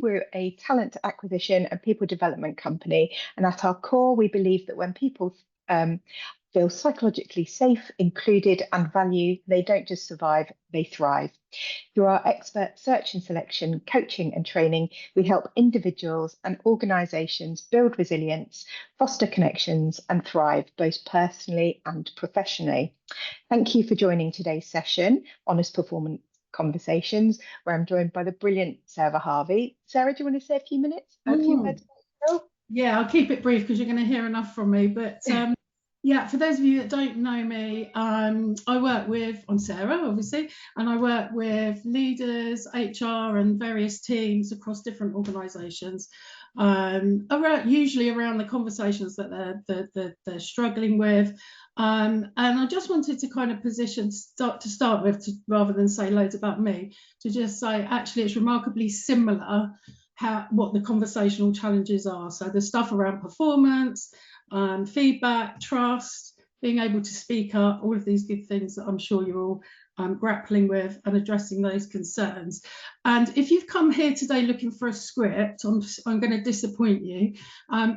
we're a talent acquisition and people development company. And at our core, we believe that when people feel psychologically safe, included, and valued, they don't just survive, they thrive. Through our expert search and selection, coaching and training, we help individuals and organisations build resilience, foster connections, and thrive both personally and professionally. Thank you for joining today's session, Honest Performance Conversations, where I'm joined by the brilliant Sarah Harvey. Sarah, do you want to say a few minutes? A few words? Yeah, I'll keep it brief because you're going to hear enough from me. But yeah, for those of you that don't know me, I'm Sarah, obviously, and I work with leaders, HR, and various teams across different organisations, usually around the conversations that they're struggling with. And I just wanted to kind of start with, rather than say loads about me, to just say actually it's remarkably similar what the conversational challenges are. So the stuff around performance, feedback, trust, being able to speak up, all of these good things that I'm sure you're all grappling with and addressing those concerns. And if you've come here today looking for a script, I'm going to disappoint you,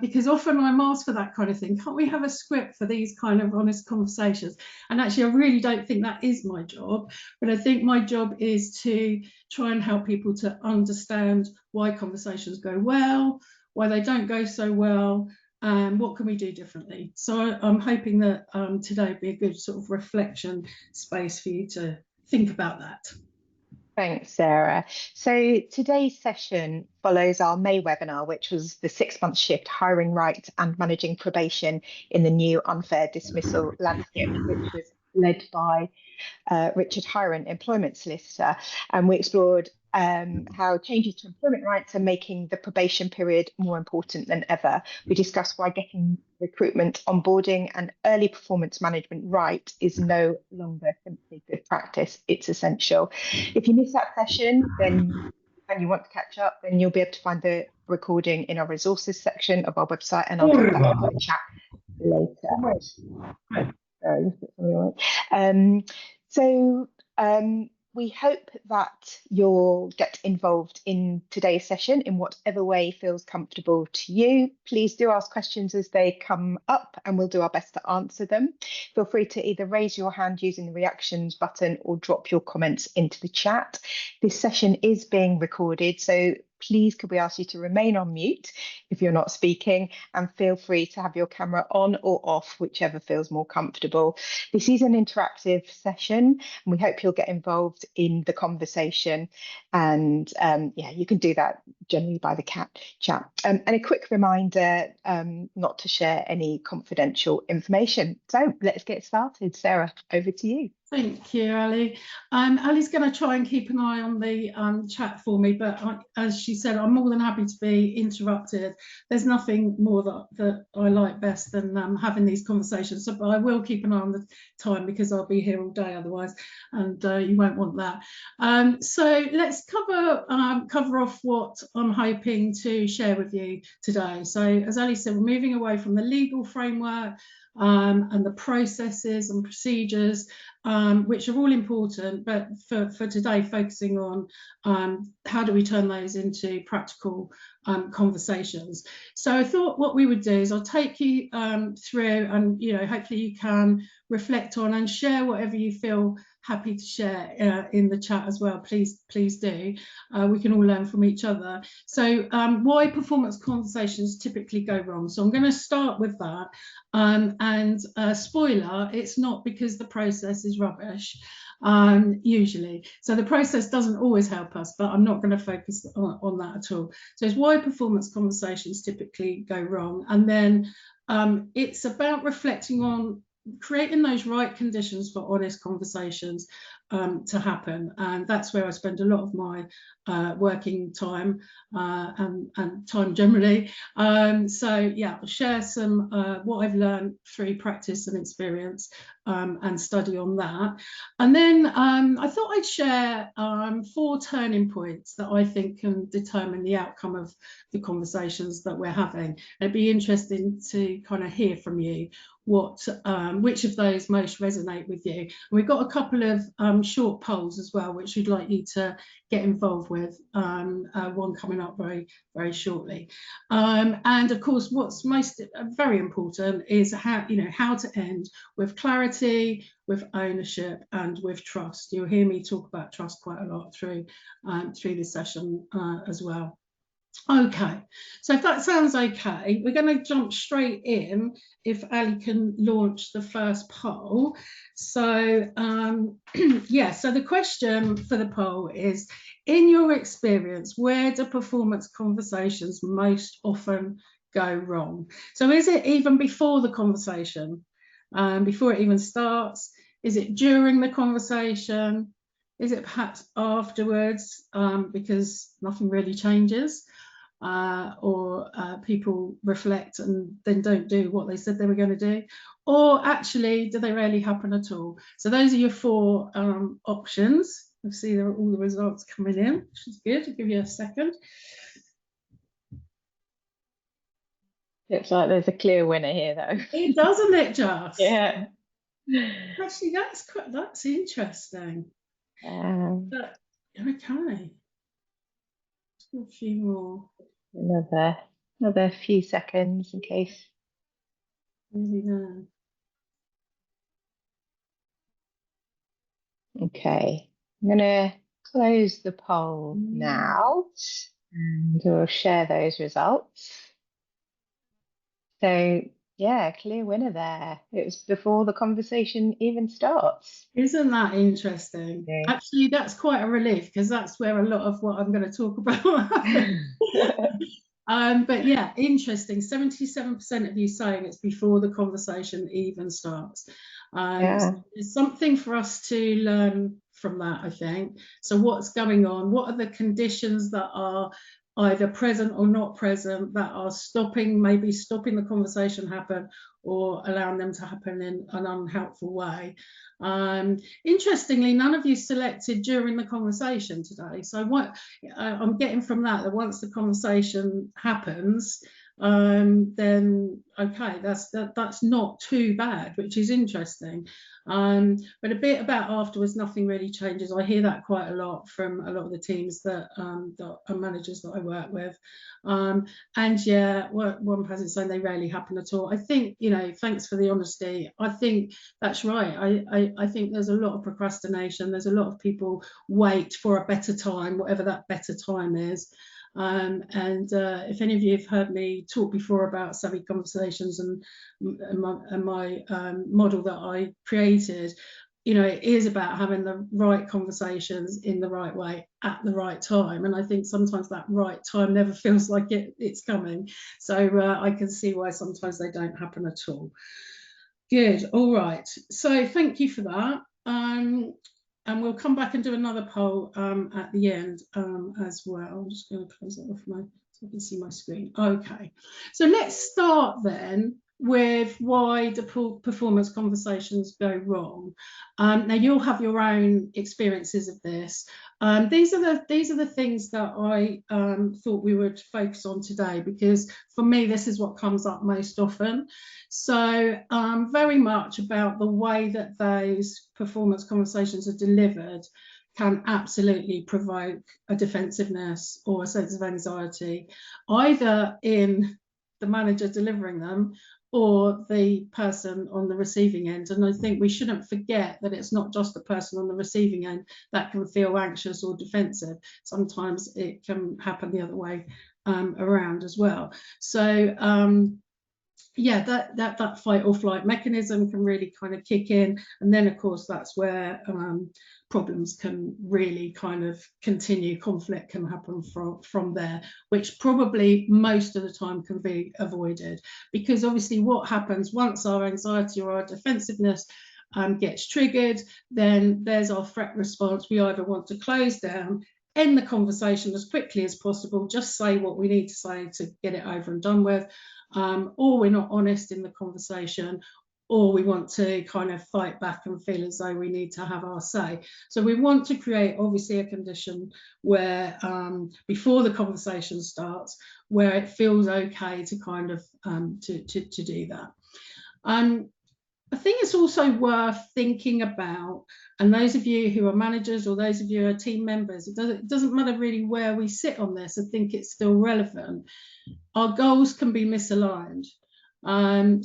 because often I'm asked for that kind of thing. Can't we have a script for these kind of honest conversations? And actually, I really don't think that is my job, but I think my job is to try and help people to understand why conversations go well, why they don't go so well, and what can we do differently. So I'm hoping that today will be a good sort of reflection space for you to think about that. Thanks, Sarah. So today's session follows our May webinar, which was the 6-month shift, hiring right and managing probation in the new unfair dismissal landscape, which was led by Richard Hiron, employment solicitor. And we explored how changes to employment rights are making the probation period more important than ever. We discussed why getting recruitment, onboarding, and early performance management right is no longer simply good practice, it's essential. If you missed that session, then and you want to catch up, then you'll be able to find the recording in our resources section of our website, and I'll put that in the chat later. We hope that you'll get involved in today's session in whatever way feels comfortable to you. Please do ask questions as they come up and we'll do our best to answer them. Feel free to either raise your hand using the reactions button or drop your comments into the chat. This session is being recorded, so please could we ask you to remain on mute if you're not speaking, and feel free to have your camera on or off, whichever feels more comfortable. This is an interactive session and we hope you'll get involved in the conversation, and yeah, you can do that generally by the chat. And a quick reminder not to share any confidential information. So let's get started. Sarah, over to you. Thank you, Ali. Ali's going to try and keep an eye on the chat for me, but as she said, I'm more than happy to be interrupted. There's nothing more that I like best than having these conversations. So, but I will keep an eye on the time because I'll be here all day otherwise, and you won't want that. So let's cover off what I'm hoping to share with you today. So as Ali said, we're moving away from the legal framework and the processes and procedures, which are all important, but for today, focusing on how do we turn those into practical conversations. So I thought what we would do is I'll take you through, and hopefully you can reflect on and share whatever you feel happy to share in the chat as well. Please do. We can all learn from each other. So why performance conversations typically go wrong. So I'm going to start with that. And spoiler, it's not because the process is rubbish, usually. So the process doesn't always help us, but I'm not going to focus on that at all. So it's why performance conversations typically go wrong. And then it's about reflecting on creating those right conditions for honest conversations to happen, and that's where I spend a lot of my working time and time generally. So yeah, I'll share some what I've learned through practice and experience, and study on that. And then I thought I'd share 4 turning points that I think can determine the outcome of the conversations that we're having. It'd be interesting to kind of hear from you which of those most resonate with you. And we've got a couple of short polls as well, which we'd like you to get involved with, one coming up very, very shortly. And of course, what's most very important is how to end with clarity, with ownership, and with trust. You'll hear me talk about trust quite a lot through this session as well. Okay, so if that sounds okay, we're going to jump straight in if Ali can launch the first poll. So yeah, so the question for the poll is, in your experience, where do performance conversations most often go wrong? So is it even before the conversation, before it even starts? Is it during the conversation? Is it perhaps afterwards, because nothing really changes? Or people reflect and then don't do what they said they were going to do? Or actually, do they rarely happen at all? So those are your 4 options. I see there are all the results coming in, which is good. I'll give you a second. Looks like there's a clear winner here, though. It doesn't it just? Yeah. Actually, that's interesting. But, okay. A few more. Another few seconds in case. Okay, I'm gonna close the poll now and we'll share those results. So yeah, clear winner there. It was before the conversation even starts. Isn't that interesting? Yeah. Actually, that's quite a relief, because that's where a lot of what I'm going to talk about happens. But yeah, interesting. 77% of you saying it's before the conversation even starts. So there's something for us to learn from that, I think. So what's going on? What are the conditions that are either present or not present that are maybe stopping the conversation happen, or allowing them to happen in an unhelpful way? Interestingly, none of you selected during the conversation today. So what I'm getting from that once the conversation happens, then okay, that's not too bad, which is interesting. But a bit about afterwards, nothing really changes. I hear that quite a lot from a lot of the teams that are managers that I work with. And yeah, one person saying they rarely happen at all. I think, thanks for the honesty. I think that's right. I think there's a lot of procrastination. There's a lot of people wait for a better time, whatever that better time is. And if any of you have heard me talk before about savvy conversations and my model that I created, it is about having the right conversations in the right way at the right time. And I think sometimes that right time never feels like it's coming. So I can see why sometimes they don't happen at all. Good. All right. So thank you for that. And we'll come back and do another poll at the end as well. I'm just going to close that off so I can see my screen. Okay. So let's start then with why the performance conversations go wrong. Now you'll have your own experiences of this. These are the things that I thought we would focus on today, because for me this is what comes up most often. So very much about the way that those performance conversations are delivered can absolutely provoke a defensiveness or a sense of anxiety, either in the manager delivering them or the person on the receiving end. And I think we shouldn't forget that it's not just the person on the receiving end that can feel anxious or defensive. Sometimes it can happen the other way around as well. So yeah, that fight or flight mechanism can really kind of kick in, and then of course that's where problems can really kind of continue. Conflict can happen from there, which probably most of the time can be avoided, because obviously what happens once our anxiety or our defensiveness gets triggered, then there's our threat response. We either want to close down, end the conversation as quickly as possible, just say what we need to say to get it over and done with, or we're not honest in the conversation, or we want to kind of fight back and feel as though we need to have our say. So we want to create obviously a condition where before the conversation starts, where it feels okay to kind of to do that. I think it's also worth thinking about, and those of you who are managers or those of you who are team members, it doesn't matter really where we sit on this, I think it's still relevant. Our goals can be misaligned.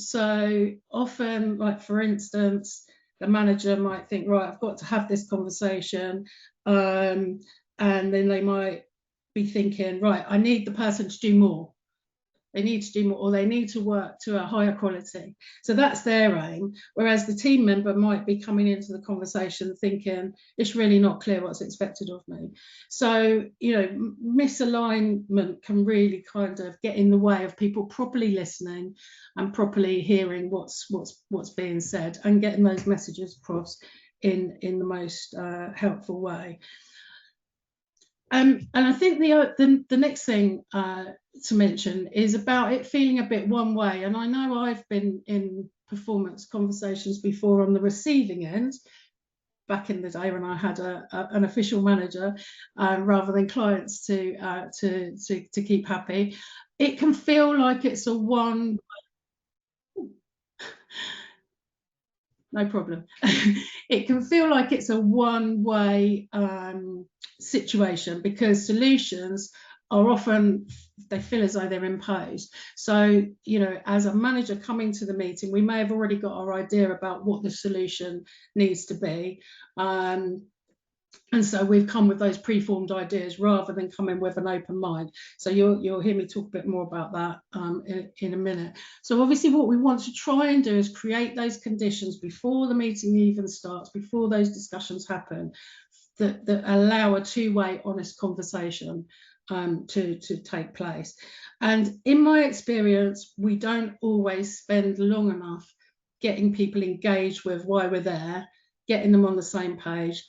So often, like for instance, the manager might think, right, I've got to have this conversation, and then they might be thinking, right, I need the person to do more. They need to do more, or they need to work to a higher quality. So that's their aim. Whereas the team member might be coming into the conversation thinking, it's really not clear what's expected of me. So, you know, misalignment can really kind of get in the way of people properly listening and properly hearing what's being said and getting those messages across in the most helpful way. And I think the next thing to mention is about it feeling a bit one way. And I know I've been in performance conversations before on the receiving end, back in the day when I had an official manager rather than clients to keep happy. It can feel like it's a one. No problem. It can feel like it's a one-way situation, because solutions are often, they feel as though they're imposed. So, you know, as a manager coming to the meeting, we may have already got our idea about what the solution needs to be. And so we've come with those preformed ideas rather than coming with an open mind. So you'll hear me talk a bit more about that in a minute. So obviously what we want to try and do is create those conditions before the meeting even starts, before those discussions happen, that allow a two-way honest conversation to take place. And in my experience, we don't always spend long enough getting people engaged with why we're there, getting them on the same page,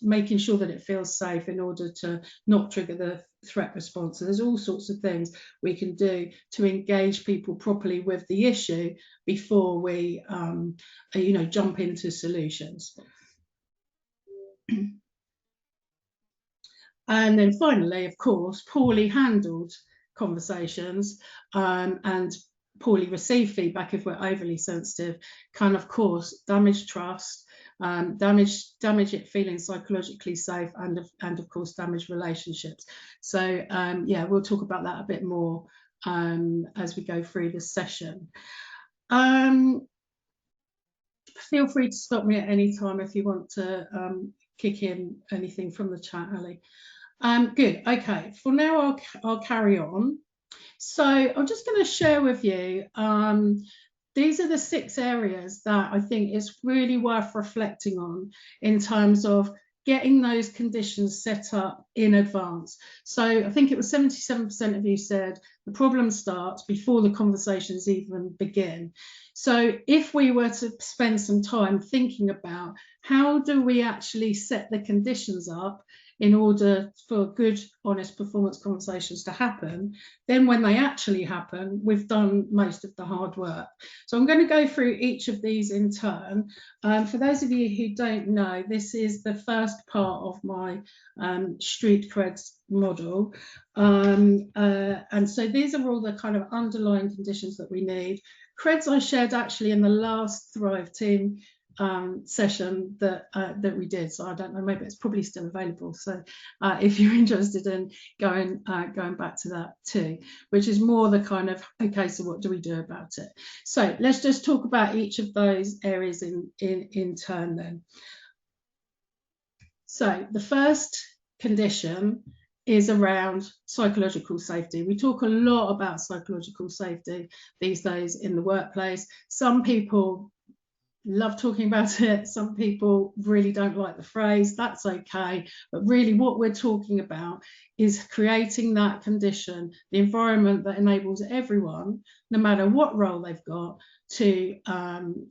making sure that it feels safe in order to not trigger the threat response. So there's all sorts of things we can do to engage people properly with the issue before we you know, jump into solutions. And then finally, of course, poorly handled conversations and poorly received feedback, if we're overly sensitive, can of course damage trust, damage it feeling psychologically safe, and of course damage relationships. So yeah, we'll talk about that a bit more as we go through this session. Feel free to stop me at any time if you want to kick in anything from the chat, Ali. Good. Okay, for now I'll carry on. So I'm just going to share with you, these are the 6 areas that I think is really worth reflecting on in terms of getting those conditions set up in advance. So I think it was 77% of you said the problem starts before the conversations even begin. So if we were to spend some time thinking about how do we actually set the conditions up in order for good, honest performance conversations to happen, then when they actually happen, we've done most of the hard work. So I'm going to go through each of these in turn. For those of you who don't know, this is the first part of my street creds model. And so these are all the kind of underlying conditions that we need. Creds I shared actually in the last Thrive team session that we did, so I don't know, maybe it's probably still available. So if you're interested in going back to that too, which is more the kind of, okay, so what do we do about it? So let's just talk about each of those areas in turn then. So the first condition is around psychological safety. We talk a lot about psychological safety these days in the workplace. Some people love talking about it. Some people really don't like the phrase. That's okay. But really what we're talking about is creating that condition, the environment that enables everyone, no matter what role they've got, to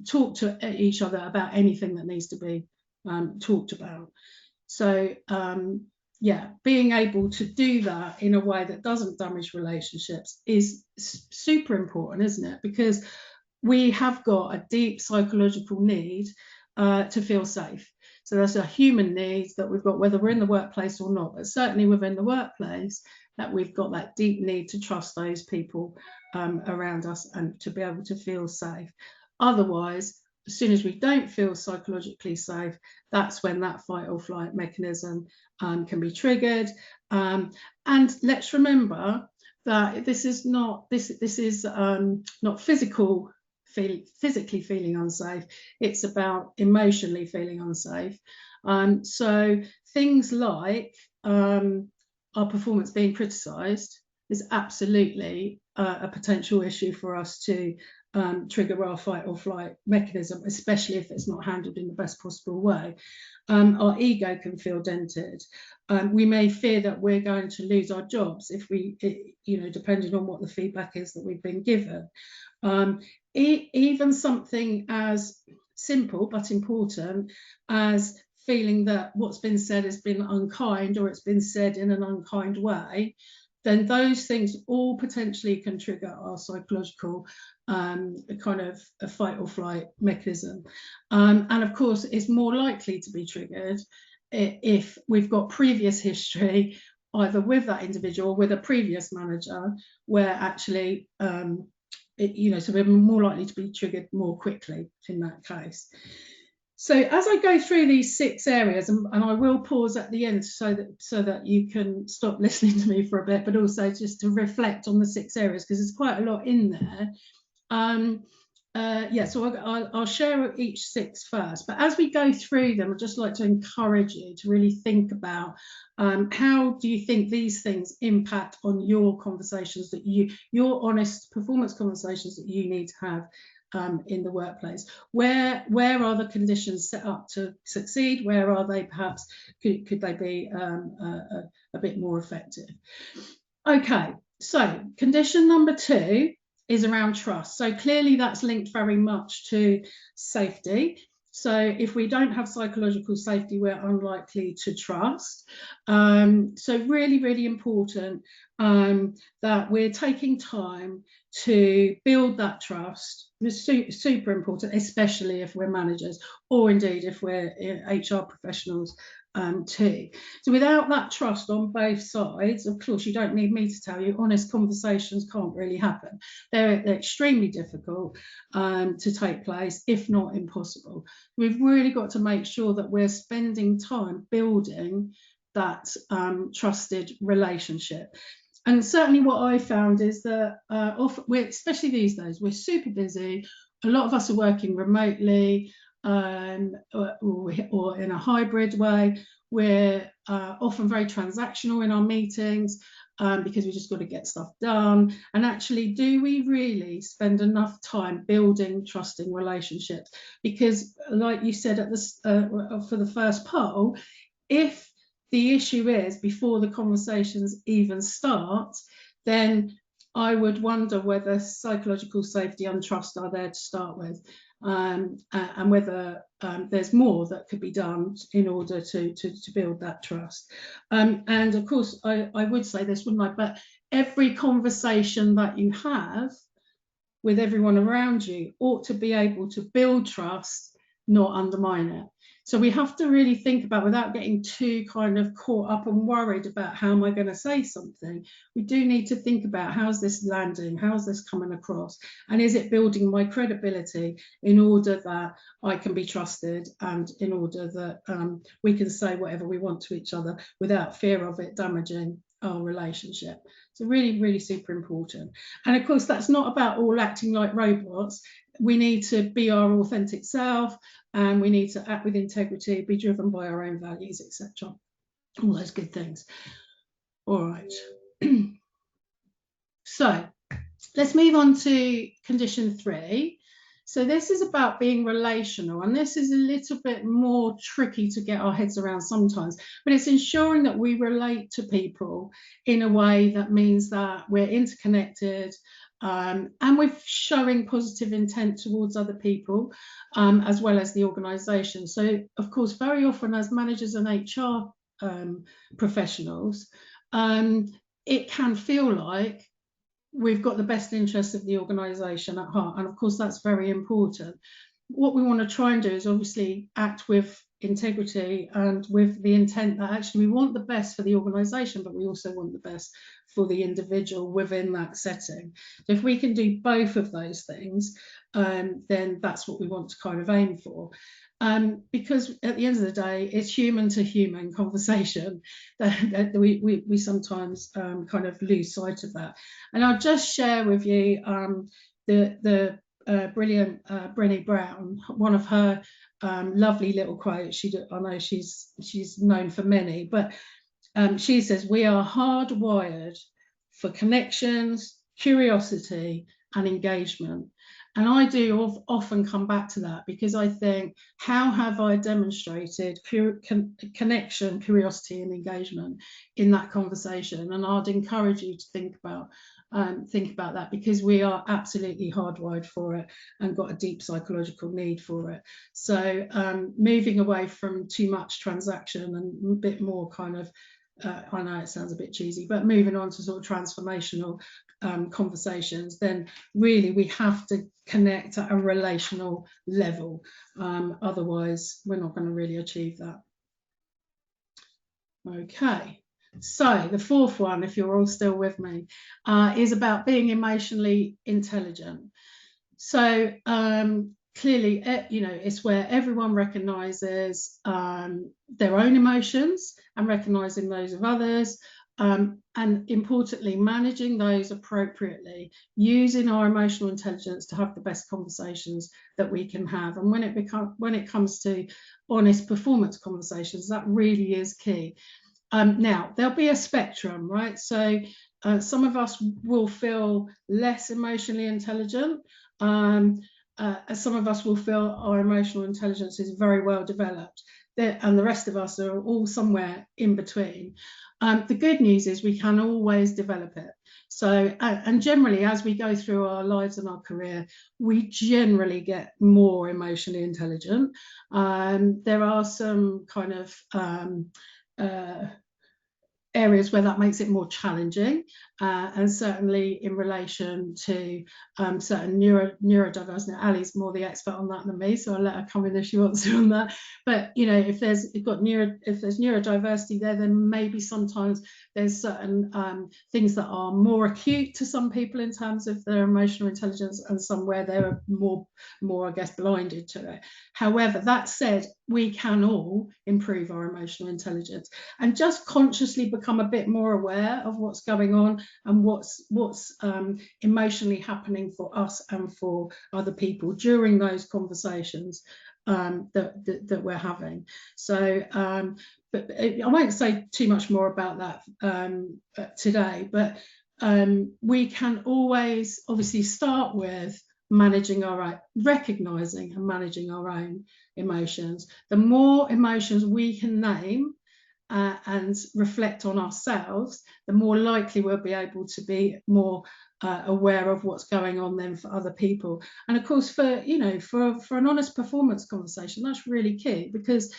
talk to each other about anything that needs to be talked about. So yeah, being able to do that in a way that doesn't damage relationships is super important, isn't it? Because we have got a deep psychological need to feel safe. So that's a human need that we've got, whether we're in the workplace or not, but certainly within the workplace, that we've got that deep need to trust those people around us and to be able to feel safe. Otherwise, as soon as we don't feel psychologically safe, that's when that fight or flight mechanism can be triggered. And let's remember that this is not physically feeling unsafe. It's about emotionally feeling unsafe. So things like our performance being criticised is absolutely a potential issue for us to trigger our fight or flight mechanism, especially if it's not handled in the best possible way. Our ego can feel dented. We may fear that we're going to lose our jobs if depending on what the feedback is that we've been given. Even something as simple but important as feeling that what's been said has been unkind, or it's been said in an unkind way, then those things all potentially can trigger our psychological kind of a fight or flight mechanism. And of course, it's more likely to be triggered if we've got previous history, either with that individual or with a previous manager, where actually, so we're more likely to be triggered more quickly in that case. So as I go through these 6 areas, and I will pause at the end so that you can stop listening to me for a bit, but also just to reflect on the 6 areas, because there's quite a lot in there. So I'll share each 6 first, but as we go through them, I'd just like to encourage you to really think about how do you think these things impact on your conversations, your honest performance conversations that you need to have in the workplace. Where are the conditions set up to succeed? Where are they perhaps, could they be a bit more effective? Okay, so condition number 2 is around trust. So clearly that's linked very much to safety. So if we don't have psychological safety, we're unlikely to trust. So really, really important that we're taking time to build that trust. It's super important, especially if we're managers, or indeed if we're HR professionals too. So without that trust on both sides, of course, you don't need me to tell you, honest conversations can't really happen. They're extremely difficult to take place, if not impossible. We've really got to make sure that we're spending time building that trusted relationship. And certainly what I found is that especially these days, we're super busy. A lot of us are working remotely or in a hybrid way. We're often very transactional in our meetings because we just got to get stuff done. And actually, do we really spend enough time building trusting relationships? Because like you said at this for the first poll, if the issue is before the conversations even start, then I would wonder whether psychological safety and trust are there to start with, and whether there's more that could be done in order to build that trust. And of course, I would say this, wouldn't I? But every conversation that you have with everyone around you ought to be able to build trust, not undermine it. So we have to really think about, without getting too kind of caught up and worried about how am I going to say something, we do need to think about, how's this landing, how's this coming across, and is it building my credibility in order that I can be trusted, and in order that we can say whatever we want to each other without fear of it damaging our relationship. So really, really super important. And of course, that's not about all acting like robots. We need to be our authentic self, and we need to act with integrity, be driven by our own values, etc. All those good things. All right. So let's move on to condition 3. So this is about being relational, and this is a little bit more tricky to get our heads around sometimes, but it's ensuring that we relate to people in a way that means that we're interconnected, and we're showing positive intent towards other people, as well as the organisation. So of course, very often as managers and HR professionals, it can feel like we've got the best interest of the organisation at heart, and of course that's very important. What we want to try and do is obviously act with integrity and with the intent that actually we want the best for the organisation, but we also want the best for the individual within that setting. So if we can do both of those things, then that's what we want to kind of aim for. Because at the end of the day, it's human to human conversation that we sometimes kind of lose sight of that. And I'll just share with you the brilliant Brené Brown, one of her lovely little quotes. I know she's known for many, but she says, "We are hardwired for connections, curiosity, and engagement." And I do often come back to that, because I think, how have I demonstrated connection, curiosity, and engagement in that conversation? And I'd encourage you to think about that, because we are absolutely hardwired for it and got a deep psychological need for it. So moving away from too much transaction and a bit more kind of, I know it sounds a bit cheesy, but moving on to sort of transformational conversations, then really we have to connect at a relational level. Otherwise, we're not going to really achieve that. Okay. So the fourth one, if you're all still with me, is about being emotionally intelligent. So clearly, it's where everyone recognises their own emotions and recognising those of others, and importantly, managing those appropriately, using our emotional intelligence to have the best conversations that we can have. And when it comes to honest performance conversations, that really is key. Now, there'll be a spectrum, right? So some of us will feel less emotionally intelligent. Some of us will feel our emotional intelligence is very well developed, and the rest of us are all somewhere in between. The good news is we can always develop it. So, and generally, as we go through our lives and our career, we generally get more emotionally intelligent. There are some kind of areas where that makes it more challenging, and certainly in relation to certain neurodiversity. Now, Ali's more the expert on that than me, so I'll let her come in if she wants to on that. But if there's neurodiversity there, then maybe sometimes there's certain things that are more acute to some people in terms of their emotional intelligence, and some where they're more I guess blinded to it. However, that said, we can all improve our emotional intelligence and just consciously become a bit more aware of what's going on and what's emotionally happening for us and for other people during those conversations that we're having. So but I won't say too much more about that today, but we can always obviously start with recognizing and managing our own emotions. The more emotions we can name and reflect on ourselves, the more likely we'll be able to be more aware of what's going on then for other people. And of course, for an honest performance conversation, that's really key, because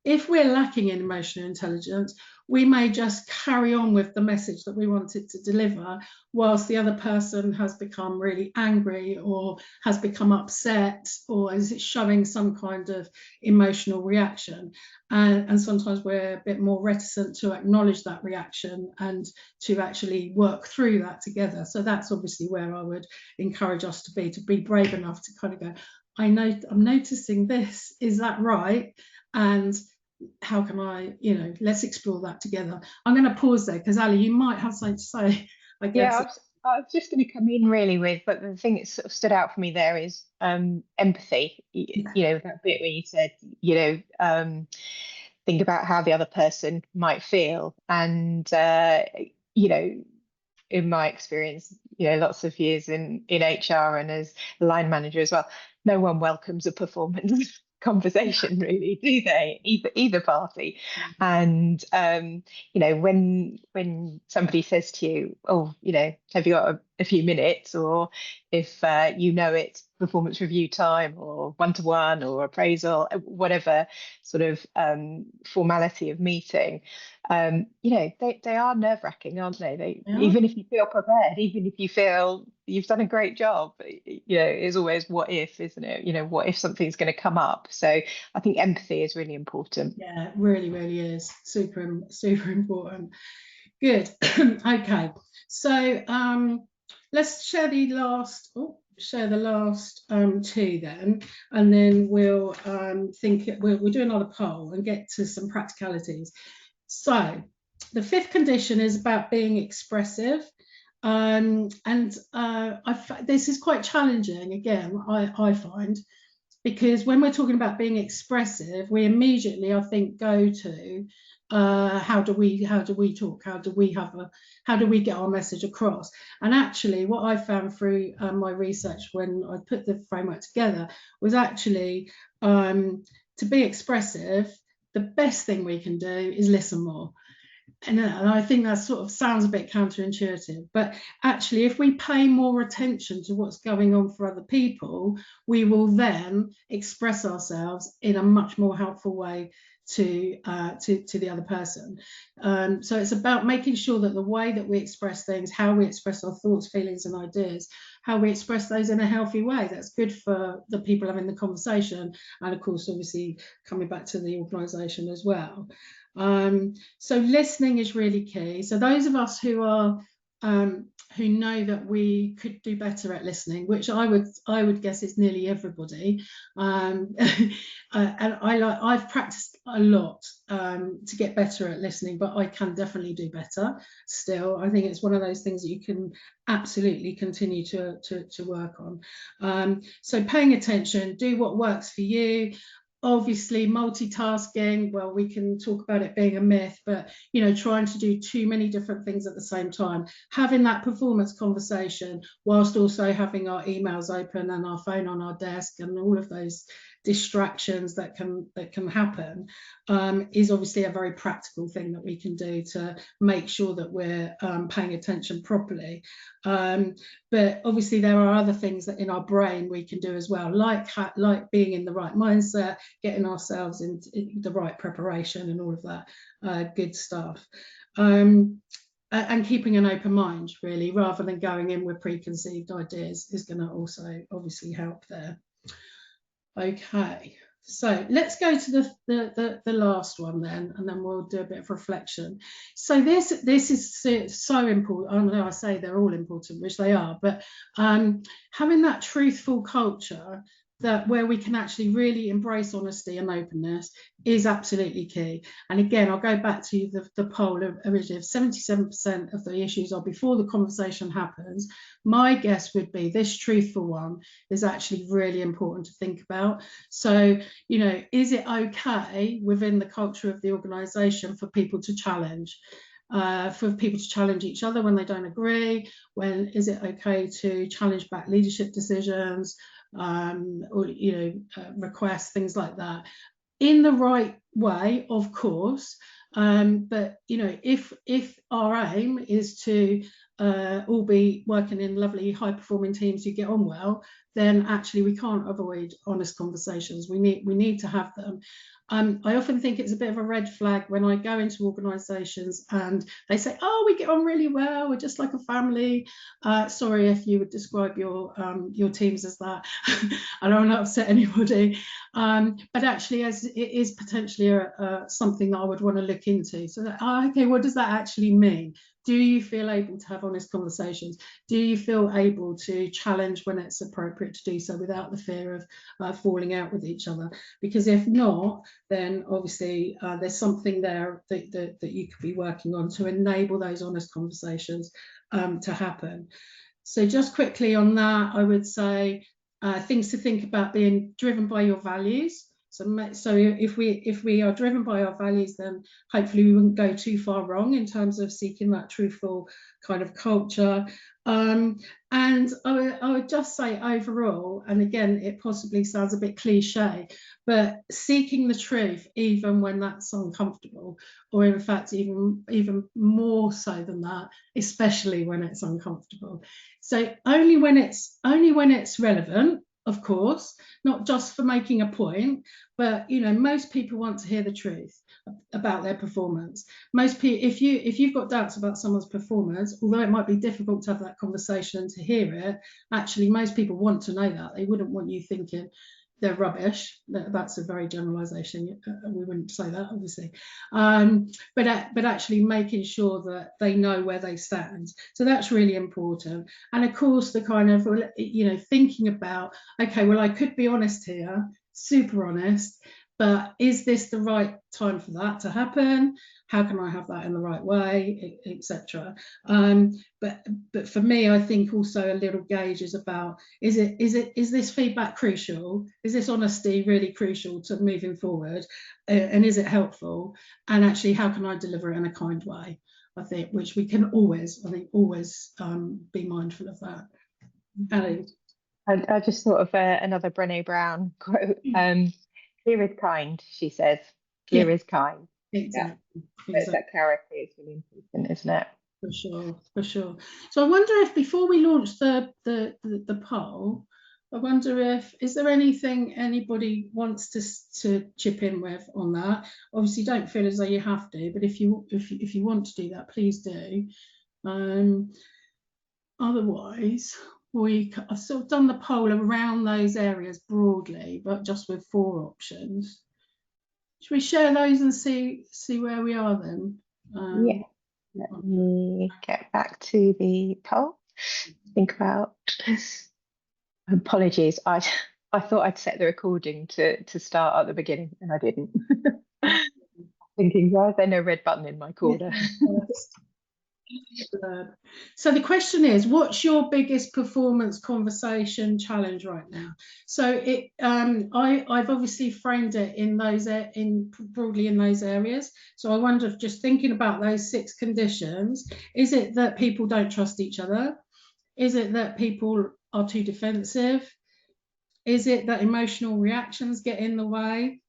if we're lacking in emotional intelligence, we may just carry on with the message that we wanted to deliver, whilst the other person has become really angry or has become upset or is showing some kind of emotional reaction. And sometimes we're a bit more reticent to acknowledge that reaction and to actually work through that together. So that's obviously where I would encourage us to be brave enough to kind of go, I'm noticing this, is that right? And how can I, let's explore that together. I'm going to pause there because Ali, you might have something to say, I guess. Yeah, I was just going to come in really with, but the thing that sort of stood out for me there is empathy. That bit where you said, think about how the other person might feel. And, in my experience, lots of years in HR and as a line manager as well, no one welcomes a performance conversation, really, do they? Either party. And when somebody says to you, oh, have you got a few minutes, or if it's performance review time or one-to-one or appraisal, whatever sort of formality of meeting, They are nerve-wracking, aren't they? Yeah. Even if you feel prepared, even if you feel you've done a great job, it's always what if, isn't it? What if something's going to come up? So I think empathy is really important. Yeah, it really, really is super, super important. Good. Okay. So let's share the last. Two then, and then we'll we'll do another poll and get to some practicalities. So the fifth condition is about being expressive. This is quite challenging, again, I find, because when we're talking about being expressive, we immediately, I think, go to how do we talk, how do we get our message across. And actually what I found through my research when I put the framework together was actually to be expressive, the best thing we can do is listen more. And I think that sort of sounds a bit counterintuitive, but actually, if we pay more attention to what's going on for other people, we will then express ourselves in a much more helpful way to the other person. So it's about making sure that the way that we express things, how we express our thoughts, feelings, and ideas, how we express those in a healthy way that's good for the people having the conversation, and of course, obviously, coming back to the organisation as well. So listening is really key. So those of us who are who know that we could do better at listening, which I would guess is nearly everybody, and I've practiced a lot to get better at listening, but I can definitely do better still. I think it's one of those things that you can absolutely continue to work on. So paying attention, do what works for you. Obviously, multitasking, well, we can talk about it being a myth, but trying to do too many different things at the same time, having that performance conversation whilst also having our emails open and our phone on our desk, and all of those distractions that can happen, is obviously a very practical thing that we can do to make sure that we're paying attention properly. But obviously there are other things that in our brain we can do as well, like being in the right mindset, getting ourselves in the right preparation, and all of that good stuff. And keeping an open mind, really, rather than going in with preconceived ideas, is going to also obviously help there. Okay, so let's go to the last one then, and then we'll do a bit of reflection. So this is so important. I know I say they're all important, which they are, but having that truthful culture where we can actually really embrace honesty and openness is absolutely key. And again, I'll go back to the poll originally of 77% of the issues are before the conversation happens. My guess would be this truthful one is actually really important to think about. So, is it okay within the culture of the organisation for people to challenge? For people to challenge each other when they don't agree? When is it okay to challenge back leadership decisions, or requests, things like that, in the right way, of course. But if our aim is to all be working in lovely high performing teams who get on well, then actually we can't avoid honest conversations. We need to have them. I often think it's a bit of a red flag when I go into organisations and they say, oh, we get on really well, we're just like a family. Sorry if you would describe your teams as that. I don't want to upset anybody, but actually, as it is potentially something that I would want to look into. So okay, what does that actually mean? Do you feel able to have honest conversations? Do you feel able to challenge when it's appropriate to do so without the fear of falling out with each other? Because if not, then obviously there's something there that you could be working on to enable those honest conversations to happen. So just quickly on that, I would say things to think about: being driven by your values. So if we are driven by our values, then hopefully we wouldn't go too far wrong in terms of seeking that truthful kind of culture. And I would just say overall, and again, it possibly sounds a bit cliche, but seeking the truth even when that's uncomfortable, or in fact even more so than that, especially when it's uncomfortable. So only when it's relevant, of course, not just for making a point, but most people want to hear the truth about their performance. Most people, if you've got doubts about someone's performance, although it might be difficult to have that conversation to hear it, actually most people want to know that. They wouldn't want you thinking they're rubbish. That's a very generalization. We wouldn't say that, obviously, but actually making sure that they know where they stand. So that's really important. And of course, the kind of thinking about, okay, well, I could be honest here, super honest, but is this the right time for that to happen? How can I have that in the right way, etc. But for me, I think also a little gauge is about, is this feedback crucial? Is this honesty really crucial to moving forward? And is it helpful? And actually, how can I deliver it in a kind way? I think, which we can always be mindful of that. Ali. I just thought of another Brené Brown quote. Clear is kind, she says. Clear is kind. Exactly. Yeah. Exactly. That clarity is really important, isn't it? For sure. So I wonder if, before we launch the poll, I wonder if, is there anything anybody wants to chip in with on that? Obviously, don't feel as though you have to, but if you want to do that, please do. Otherwise, I've sort of done the poll around those areas broadly, but just with 4 options. Should we share those and see where we are then? Yeah. Let me get back to the poll. Think about. Apologies. I thought I'd set the recording to start at the beginning, and I didn't. Thinking, why is there no red button in my corner? So the question is, what's your biggest performance conversation challenge right now? So I've obviously framed it broadly in those areas. So I wonder if, just thinking about those 6 conditions, is it that people don't trust each other? Is it that people are too defensive? Is it that emotional reactions get in the way?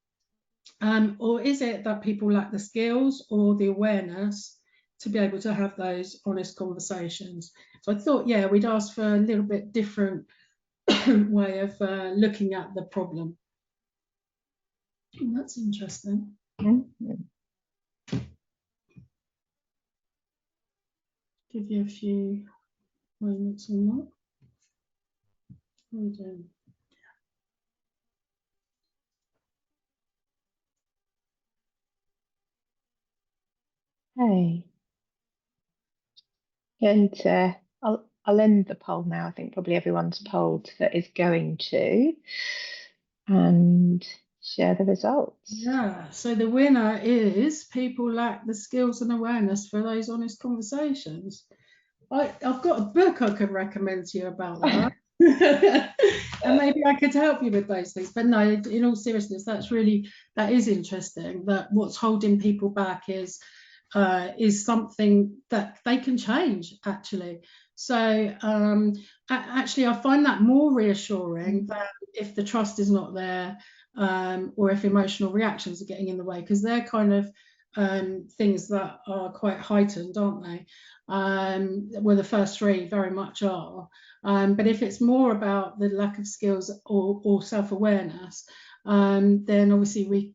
Or is it that people lack the skills or the awareness to be able to have those honest conversations? So I thought, yeah, we'd ask for a little bit different way of looking at the problem. That's interesting. Mm-hmm. Give you a few moments on that. Hold on. Hey. And I'll end the poll now. I think probably everyone's polled that is going to, and share the results. Yeah, so the winner is people lack the skills and awareness for those honest conversations. I've got a book I could recommend to you about that. And maybe I could help you with those things. But no, in all seriousness, that is interesting, that what's holding people back is something that they can change, actually. So actually, I find that more reassuring than if the trust is not there, or if emotional reactions are getting in the way, because they're kind of things that are quite heightened, aren't they? Well, the first 3 very much are. But if it's more about the lack of skills or self-awareness, then obviously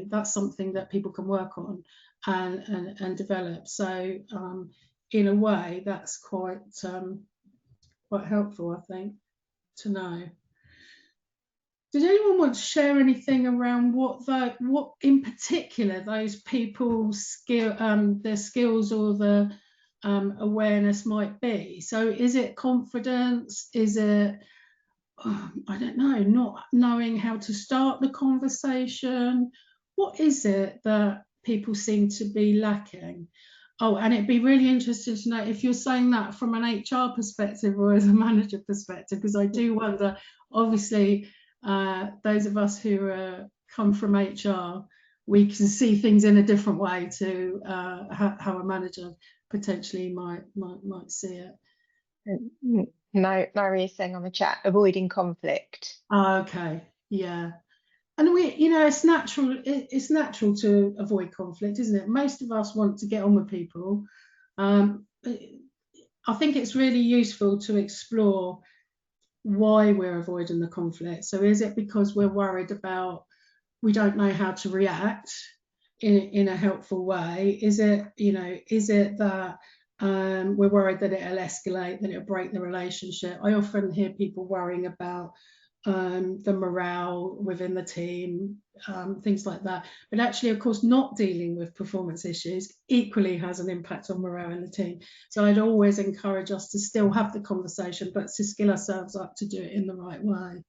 that's something that people can work on and develop. So in a way, that's quite helpful, I think, to know. Did anyone want to share anything around what in particular those people's their skills or the awareness might be? So is it confidence? Is it I don't know, not knowing how to start the conversation? What is it that people seem to be lacking? Oh, and it'd be really interesting to know if you're saying that from an HR perspective or as a manager perspective, because I do wonder, obviously, those of us who come from HR, we can see things in a different way to how a manager potentially might see it. Nairi is saying on the chat, avoiding conflict. Okay, yeah. And it's natural to avoid conflict, isn't it? Most of us want to get on with people. I think it's really useful to explore why we're avoiding the conflict. So is it because we're worried about, we don't know how to react in a helpful way? Is it, you know, is it that we're worried that it'll escalate, that it'll break the relationship? I often hear people worrying about the morale within the team, things like that. But actually, of course, not dealing with performance issues equally has an impact on morale in the team. So I'd always encourage us to still have the conversation, but to skill ourselves up to do it in the right way.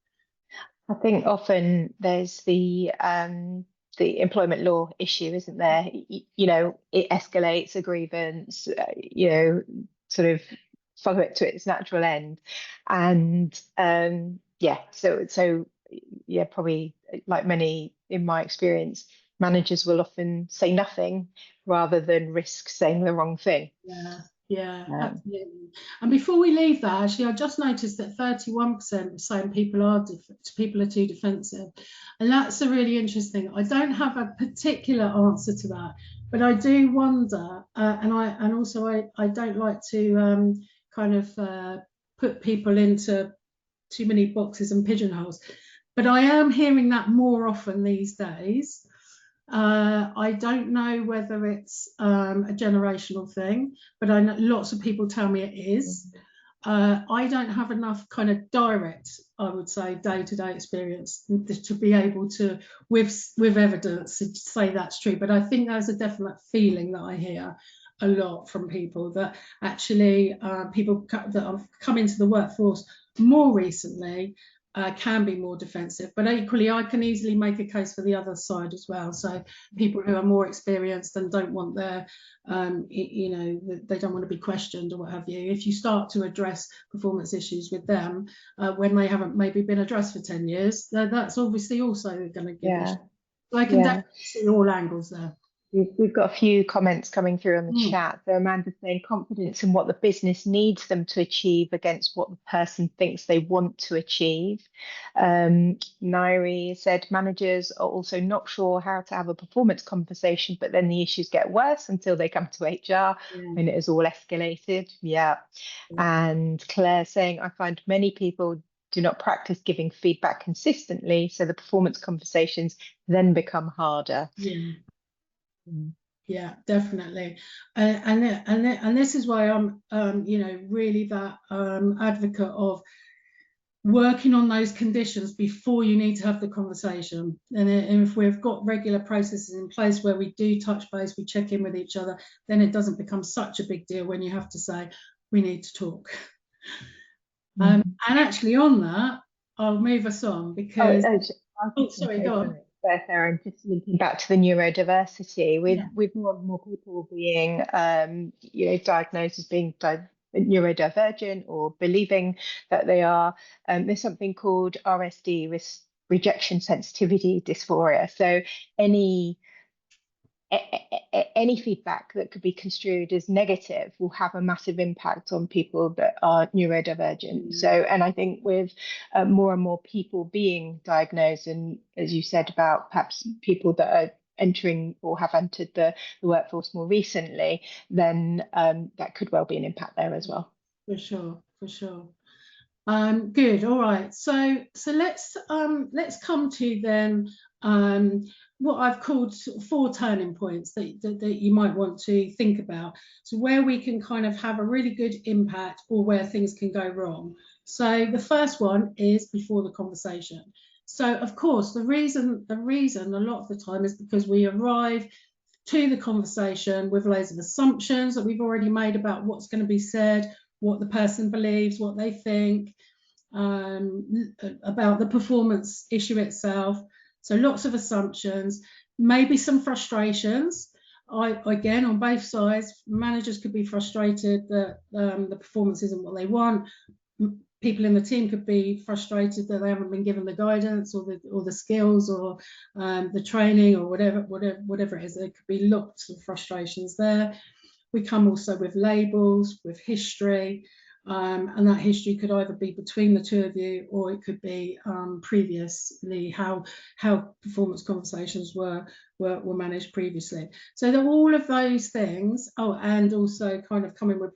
I think often there's the employment law issue, isn't there? You know, it escalates a grievance, you know, sort of follow it to its natural end. And yeah, so yeah, probably like many in my experience, managers will often say nothing rather than risk saying the wrong thing. Yeah, absolutely. And before we leave that, actually, I just noticed that 31% of saying people are too defensive, and that's a really interesting. I don't have a particular answer to that, but I do wonder, and also I don't like to kind of put people into too many boxes and pigeonholes, but I am hearing that more often these days. I don't know whether it's a generational thing, but I know lots of people tell me it is. I don't have enough kind of direct, I would say, day-to-day experience to be able to, with evidence, to say that's true. But I think there's a definite feeling that I hear a lot from people, that actually people that have come into the workforce more recently can be more defensive, but equally I can easily make a case for the other side as well. So people who are more experienced and don't want their you know, they don't want to be questioned or what have you, if you start to address performance issues with them when they haven't maybe been addressed for 10 years, that's obviously also going to give issues. So I can definitely see all angles there. We've got a few comments coming through on the chat. So Amanda's saying confidence in what the business needs them to achieve against what the person thinks they want to achieve. Nairi said managers are also not sure how to have a performance conversation, but then the issues get worse until they come to HR and it is all escalated. And Claire saying, I find many people do not practice giving feedback consistently, so the performance conversations then become harder. Yeah, definitely, and this is why I'm you know, really that advocate of working on those conditions before you need to have the conversation. And if we've got regular processes in place where we do touch base, we check in with each other, then it doesn't become such a big deal when you have to say we need to talk. And actually on that, I'll move us on because sorry, go on. Sarah, I'm just linking back to the neurodiversity with more and more people being you know, diagnosed as being neurodivergent or believing that they are. There's something called RSD, rejection sensitivity dysphoria. So any feedback that could be construed as negative will have a massive impact on people that are neurodivergent. So, and I think with more and more people being diagnosed, and as you said about perhaps people that are entering or have entered the workforce more recently, then that could well be an impact there as well. For sure, for sure. Good. All right. So let's come to then what I've called 4 turning points that you might want to think about. So where we can kind of have a really good impact or where things can go wrong. So the first one is before the conversation. So of course the reason a lot of the time is because we arrive to the conversation with loads of assumptions that we've already made about what's going to be said, what the person believes, what they think about the performance issue itself. So lots of assumptions, maybe some frustrations. Again, on both sides, managers could be frustrated that the performance isn't what they want. People in the team could be frustrated that they haven't been given the guidance or the skills or the training or whatever it is. There could be lots of frustrations there. We come also with labels, with history, and that history could either be between the two of you or it could be previously how performance conversations were managed previously. So that all of those things, and also kind of coming with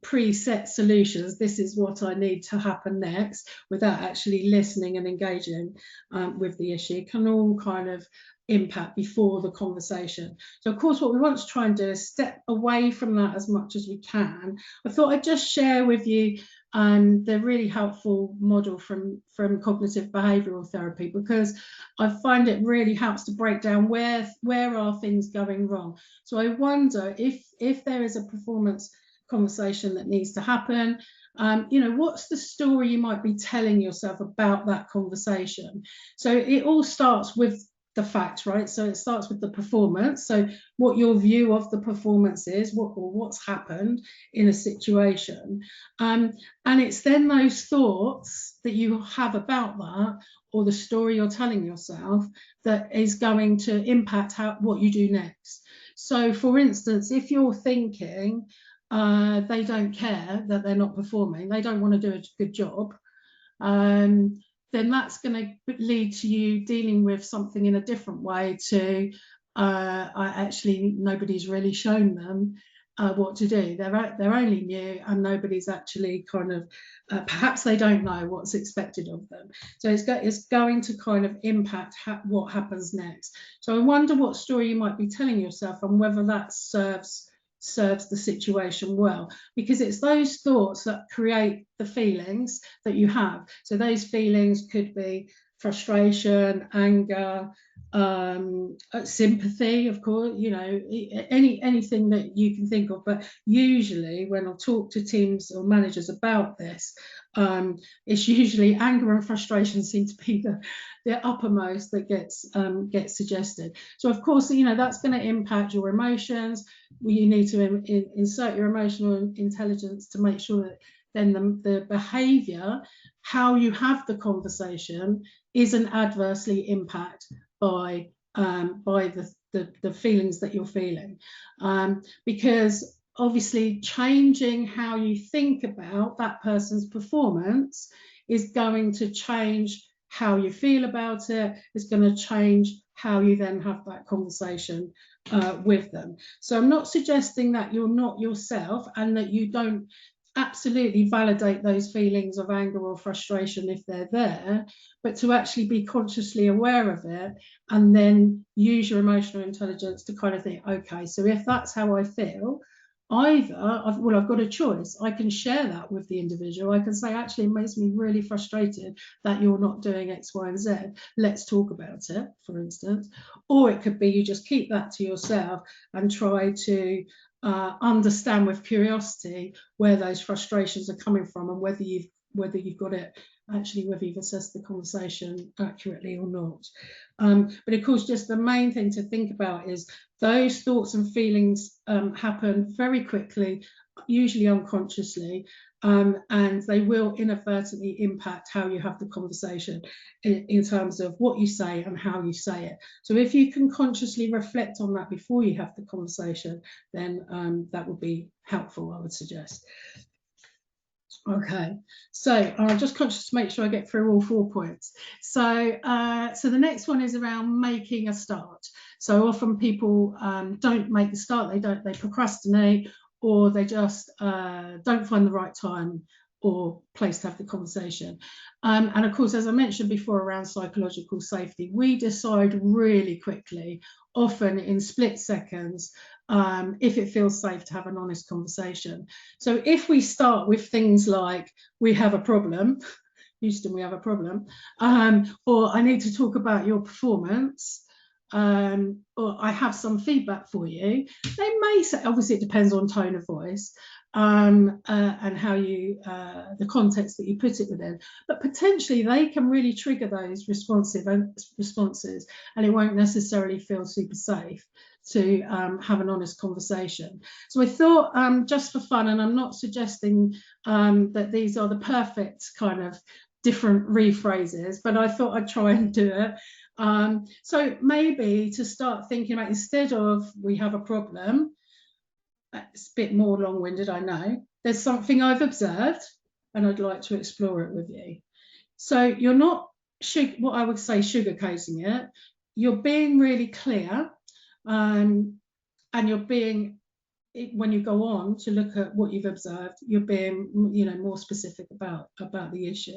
preset solutions, this is what I need to happen next, without actually listening and engaging with the issue, can all kind of impact before the conversation. So of course what we want to try and do is step away from that as much as we can. I thought I'd just share with you the really helpful model from cognitive behavioural therapy, because I find it really helps to break down where are things going wrong. So I wonder if there is a performance conversation that needs to happen, you know, what's the story you might be telling yourself about that conversation? So it all starts with the facts, right? So it starts with the performance, so what your view of the performance is, what's happened in a situation, and it's then those thoughts that you have about that, or the story you're telling yourself, that is going to impact what you do next. So for instance, if you're thinking they don't care that they're not performing, they don't want to do a good job, then that's going to lead to you dealing with something in a different way to actually nobody's really shown them what to do. They're only new, and nobody's actually kind of perhaps they don't know what's expected of them. So it's going to kind of impact what happens next. So I wonder what story you might be telling yourself, and whether that serves the situation well, because it's those thoughts that create the feelings that you have. So those feelings could be frustration, anger, sympathy, of course, you know, anything that you can think of. But usually when I talk to teams or managers about this, it's usually anger and frustration seem to be the uppermost that gets suggested. So of course, you know, that's going to impact your emotions. You need to insert your emotional intelligence to make sure that then the behaviour, how you have the conversation, isn't adversely impacted by the feelings that you're feeling, because obviously changing how you think about that person's performance is going to change how you feel about it. It's going to change how you then have that conversation with them. So I'm not suggesting that you're not yourself, and that you don't absolutely validate those feelings of anger or frustration if they're there, but to actually be consciously aware of it, and then use your emotional intelligence to kind of think, okay, so if that's how I feel, either I've got a choice. I can share that with the individual. I can say, actually, it makes me really frustrated that you're not doing X, Y, and Z. Let's talk about it, for instance. Or it could be you just keep that to yourself and try to understand with curiosity where those frustrations are coming from, and whether you've got it, actually whether you've assessed the conversation accurately or not. But of course, just the main thing to think about is those thoughts and feelings happen very quickly, usually unconsciously, and they will inadvertently impact how you have the conversation in terms of what you say and how you say it. So if you can consciously reflect on that before you have the conversation, then that would be helpful, I would suggest. Okay, so I'm just conscious to make sure I get through all 4 points. So the next one is around making a start. So often people don't make the start, they procrastinate, or they just don't find the right time or place to have the conversation. And of course, as I mentioned before around psychological safety, we decide really quickly, often in split seconds, if it feels safe to have an honest conversation. So if we start with things like, we have a problem, Houston, we have a problem, or I need to talk about your performance, or I have some feedback for you, they may say, obviously it depends on tone of voice, and how you the context that you put it within, but potentially they can really trigger those responses, and it won't necessarily feel super safe to have an honest conversation. So I thought, just for fun, and I'm not suggesting that these are the perfect kind of different rephrases, but I thought I'd try and do it. So maybe to start thinking about, instead of we have a problem, it's a bit more long-winded, I know, there's something I've observed and I'd like to explore it with you. So you're not, what I would say, sugarcoating it. You're being really clear, and you're being when you go on to look at what you've observed, you're being, more specific about the issue,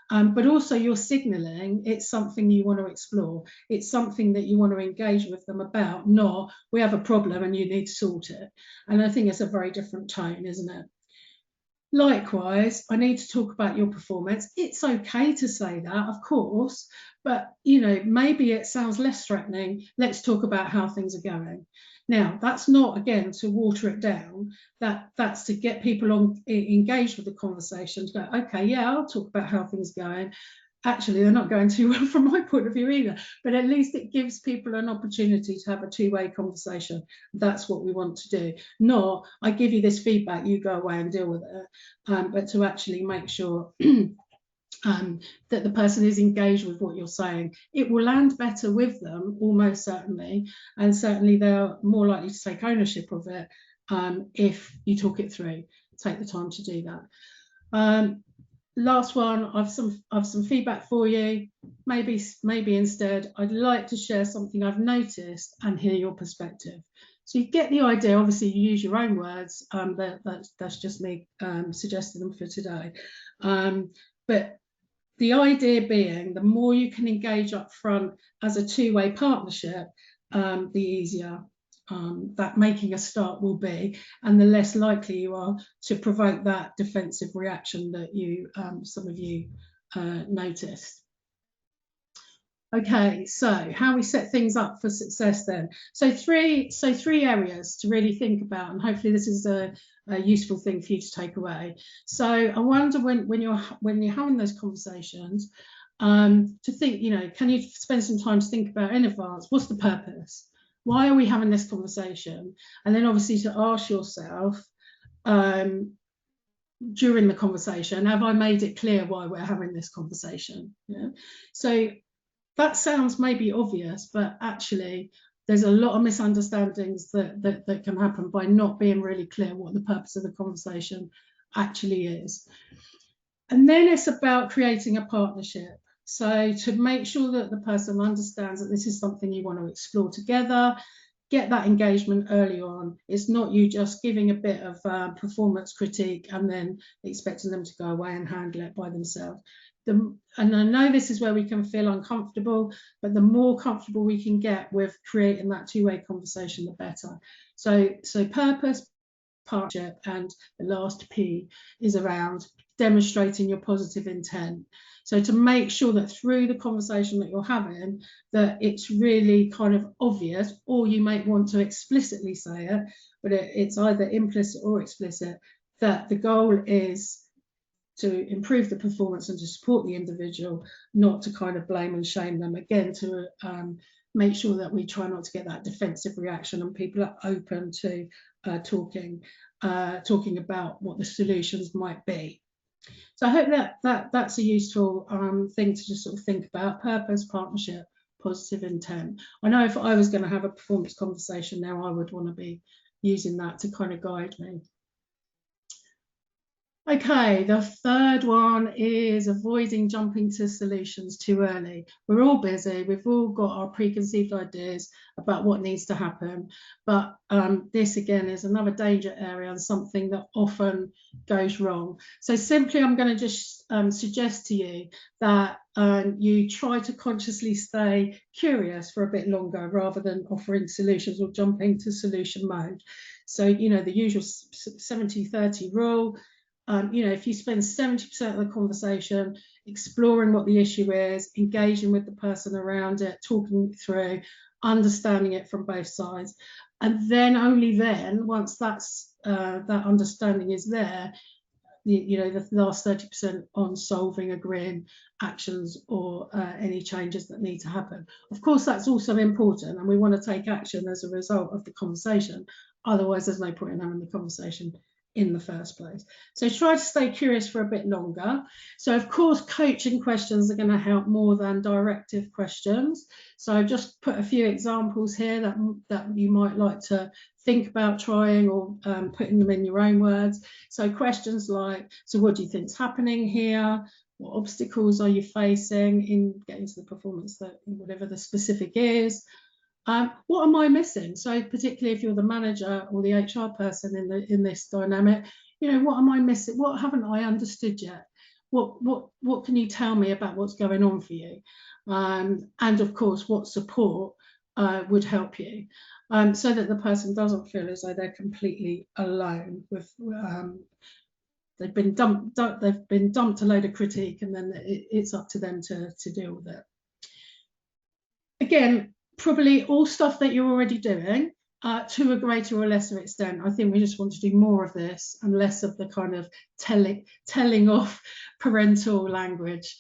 but also you're signalling it's something you want to explore. It's something that you want to engage with them about, not we have a problem and you need to sort it. And I think it's a very different tone, isn't it? Likewise, I need to talk about your performance. It's okay to say that, of course, but maybe it sounds less threatening. Let's talk about how things are going. Now, that's not, again, to water it down. That's to get people engaged with the conversation, to go, okay, yeah, I'll talk about how things are going. Actually, they're not going too well from my point of view either, but at least it gives people an opportunity to have a two-way conversation. That's what we want to do. Not, I give you this feedback, you go away and deal with it, but to actually make sure that the person is engaged with what you're saying. It will land better with them, almost certainly, and certainly they're more likely to take ownership of it if you talk it through. Take the time to do that. Last one, I've some feedback for you. Maybe instead, I'd like to share something I've noticed and hear your perspective. So you get the idea. Obviously, you use your own words. That's just me suggesting them for today. But the idea being, the more you can engage up front as a two-way partnership, the easier that making a start will be, and the less likely you are to provoke that defensive reaction that you some of you noticed. Okay, so how we set things up for success then. So three areas to really think about, and hopefully this is a useful thing for you to take away. So I wonder when you're having those conversations, to think, can you spend some time to think about in advance, what's the purpose? Why are we having this conversation? And then obviously to ask yourself during the conversation, have I made it clear why we're having this conversation? Yeah. So that sounds maybe obvious, but actually there's a lot of misunderstandings that can happen by not being really clear what the purpose of the conversation actually is. And then it's about creating a partnership. So to make sure that the person understands that this is something you want to explore together, get that engagement early on. It's not you just giving a bit of performance critique and then expecting them to go away and handle it by themselves. And I know this is where we can feel uncomfortable, but the more comfortable we can get with creating that two-way conversation, the better. So purpose, partnership, and the last P is around demonstrating your positive intent. So to make sure that through the conversation that you're having, that it's really kind of obvious, or you might want to explicitly say it, but it's either implicit or explicit, that the goal is to improve the performance and to support the individual, not to kind of blame and shame them. Again, to make sure that we try not to get that defensive reaction and people are open to talking about what the solutions might be. So I hope that's a useful thing to just sort of think about: purpose, partnership, positive intent. I know if I was going to have a performance conversation now, I would want to be using that to kind of guide me. Okay, the third one is avoiding jumping to solutions too early. We're all busy, we've all got our preconceived ideas about what needs to happen, but this again is another danger area and something that often goes wrong. So simply I'm going to just suggest to you that you try to consciously stay curious for a bit longer rather than offering solutions or jumping to solution mode. So, the usual 70-30 rule. If you spend 70% of the conversation exploring what the issue is, engaging with the person around it, talking through, understanding it from both sides, and then only then, once that's that understanding is there, the last 30% on solving, agreeing, actions, or any changes that need to happen. Of course, that's also important, and we want to take action as a result of the conversation. Otherwise, there's no point in having the conversation in the first place. So try to stay curious for a bit longer. So of course, coaching questions are going to help more than directive questions. So I've just put a few examples here that you might like to think about trying, or putting them in your own words. So questions like, so what do you think is happening here? What obstacles are you facing in getting to the performance, that whatever the specific is? What am I missing? So particularly if you're the manager or the HR person in this dynamic, you know, what am I missing? What haven't I understood yet? What can you tell me about what's going on for you? And of course, what support would help you, so that the person doesn't feel as though they're completely alone with they've been dumped a load of critique, and then it's up to them to deal with it. Again, probably all stuff that you're already doing, to a greater or lesser extent. I think we just want to do more of this and less of the kind of telling off parental language.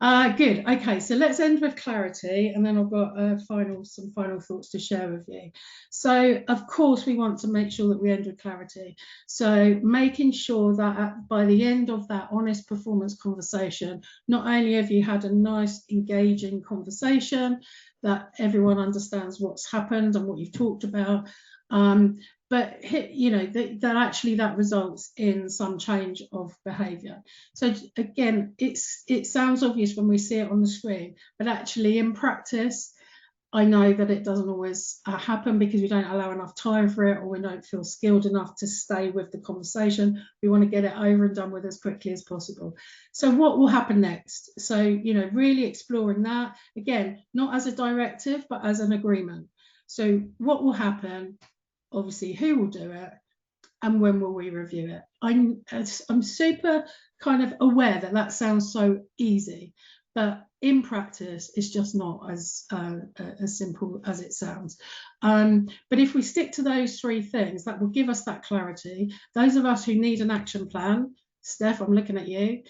Good. Okay, so let's end with clarity, and then I've got some final thoughts to share with you. So, of course, we want to make sure that we end with clarity. So, making sure that by the end of that honest performance conversation, not only have you had a nice, engaging conversation, that everyone understands what's happened and what you've talked about, but you know that actually that results in some change of behaviour. So again, it sounds obvious when we see it on the screen, but actually in practice, I know that it doesn't always happen because we don't allow enough time for it, or we don't feel skilled enough to stay with the conversation. We want to get it over and done with as quickly as possible. So what will happen next? So, you know, really exploring that, again, not as a directive, but as an agreement. So what will happen? Obviously, who will do it, and when will we review it? I'm super kind of aware that that sounds so easy, but in practice, it's just not as simple as it sounds. But if we stick to those three things, that will give us that clarity. Those of us who need an action plan, Steph, I'm looking at you.